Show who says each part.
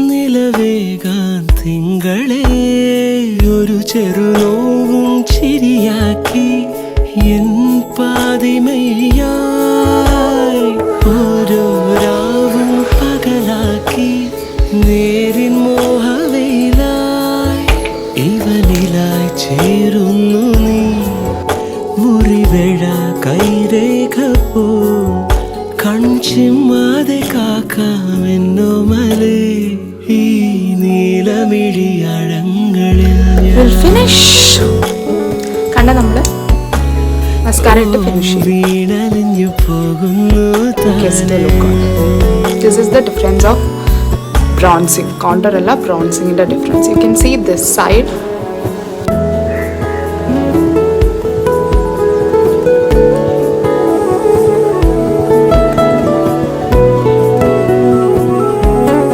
Speaker 1: നിലവേകാൻ തിങ്കളെ ഒരു ചെറുനോവും ചിരിയാക്കി എൻ പാതിമയായി ഓരോ രാവും പകലാക്കി നേരിൻ മോഹവയിലായി ഇവനിലായി ചേരുന്നു നീ മുറിവേഴ കൈരേഖ പോ കൺചിമ്മാതെ കാക്കാമെന്നോ മലേ ഈ നീലമിഴിയഴങ്ങളിൽ
Speaker 2: കണ്ട നമ്മള് മസ്കാര ഇട്ട് ഫിനിഷ് ചെയ്യും.
Speaker 1: വീണലിഞ്ഞു പോകുന്നു
Speaker 2: This is the difference of bronzing. Contour alla bronzing in the difference. You can see this side